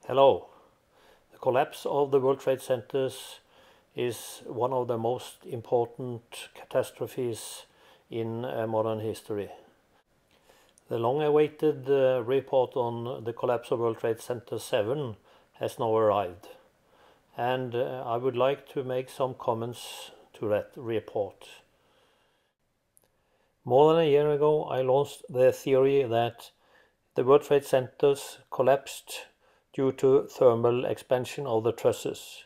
Hello. The collapse of the World Trade Centers is one of the most important catastrophes in modern history. The long-awaited report on the collapse of World Trade Center 7 has now arrived, and I would like to make some comments to that report. More than a year ago, I launched the theory that the World Trade Centers collapsed due to thermal expansion of the trusses.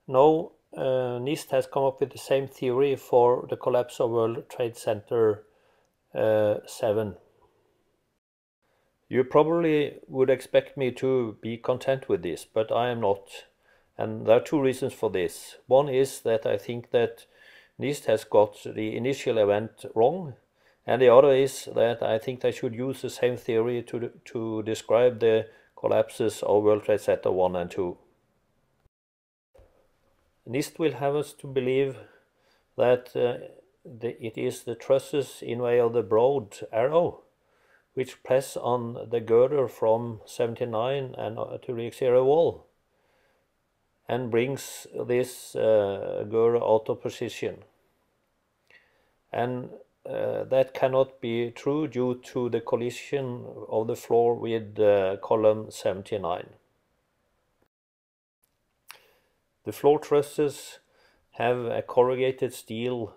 Now, NIST has come up with the same theory for the collapse of World Trade Center 7. You probably would expect me to be content with this, but I am not. And there are two reasons for this. One is that I think that NIST has got the initial event wrong, and the other is that I think they should use the same theory to describe the collapses of World Trade Center 1 and 2. NIST will have us to believe that it is the trusses in way of the broad arrow which press on the girder from 79 and to the exterior wall and brings this girder out of position. And that cannot be true due to the collision of the floor with column 79. The floor trusses have a corrugated steel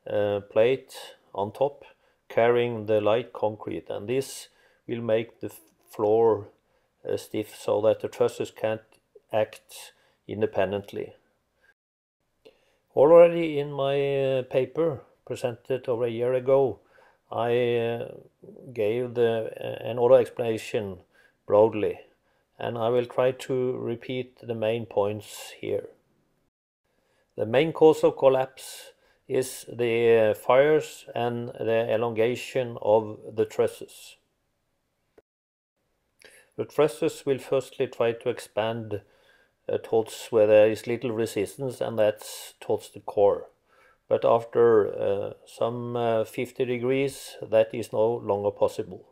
plate on top carrying the light concrete, and this will make the floor stiff so that the trusses can't act independently. Already in my paper presented over a year ago, I gave another explanation broadly, and I will try to repeat the main points here. The main cause of collapse is the fires and the elongation of the trusses. The trusses will firstly try to expand towards where there is little resistance, and that's towards the core. But after some 50 degrees, that is no longer possible.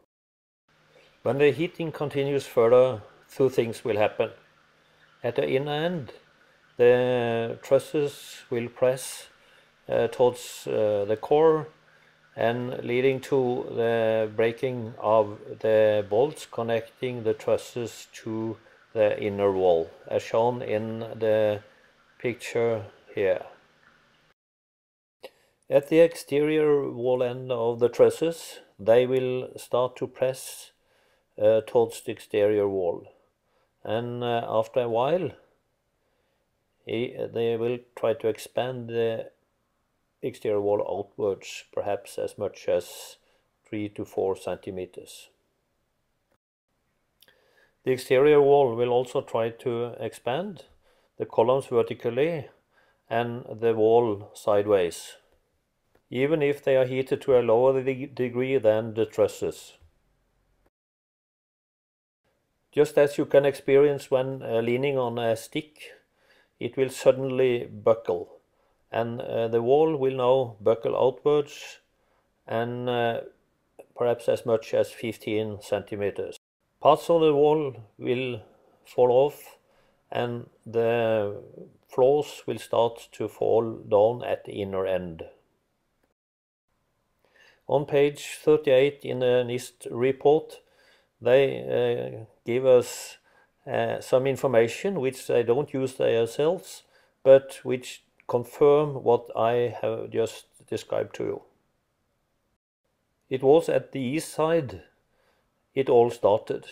When the heating continues further, two things will happen. At the inner end, the trusses will press towards the core and leading to the breaking of the bolts connecting the trusses to the inner wall, as shown in the picture here. At the exterior wall end of the trusses, they will start to press towards the exterior wall, and after a while they will try to expand the exterior wall outwards, perhaps as much as 3 to 4 centimeters. The exterior wall will also try to expand the columns vertically and the wall sideways, even if they are heated to a lower degree than the trusses. Just as you can experience when leaning on a stick, it will suddenly buckle, and the wall will now buckle outwards and perhaps as much as 15 centimeters. Parts of the wall will fall off and the floors will start to fall down at the inner end. On page 38 in the NIST report, they give us some information which they don't use themselves, but which confirm what I have just described to you. It was at the east side it all started.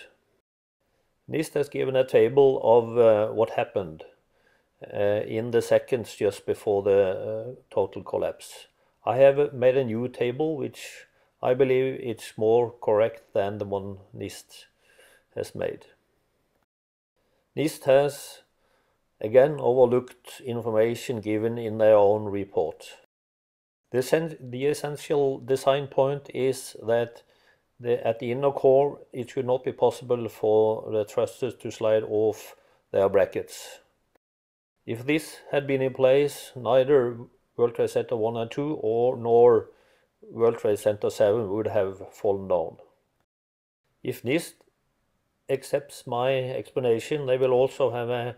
NIST has given a table of what happened in the seconds just before the total collapse. I have made a new table which I believe it's more correct than the one NIST has made. NIST has again overlooked information given in their own report. The essential design point is that at the inner core it should not be possible for the trusses to slide off their brackets. If this had been in place, neither World Trade Center 1 and 2 nor World Trade Center 7 would have fallen down. If NIST accepts my explanation, they will also have a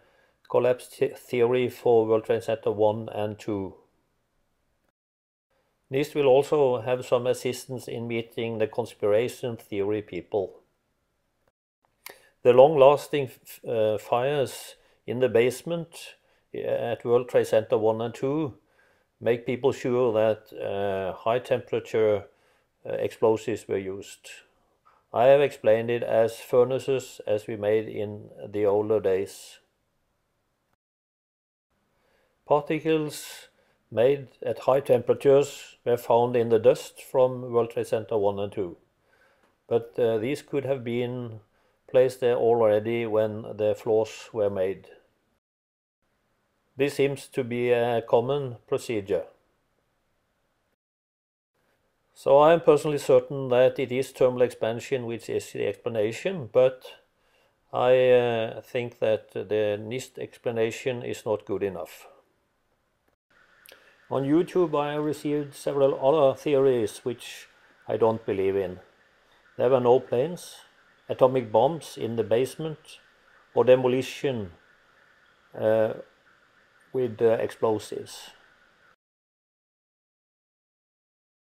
collapse theory for World Trade Center 1 and 2. NIST will also have some assistance in meeting the conspiracy theory people. The long-lasting fires in the basement at World Trade Center 1 and 2 make people sure that high-temperature explosives were used. I have explained it as furnaces as we made in the older days. Particles made at high temperatures were found in the dust from World Trade Center 1 and 2. But these could have been placed there already when the floors were made. This seems to be a common procedure. So I am personally certain that it is thermal expansion which is the explanation, but I think that the NIST explanation is not good enough. On YouTube I received several other theories which I don't believe in. There were no planes, atomic bombs in the basement, or demolition with explosives.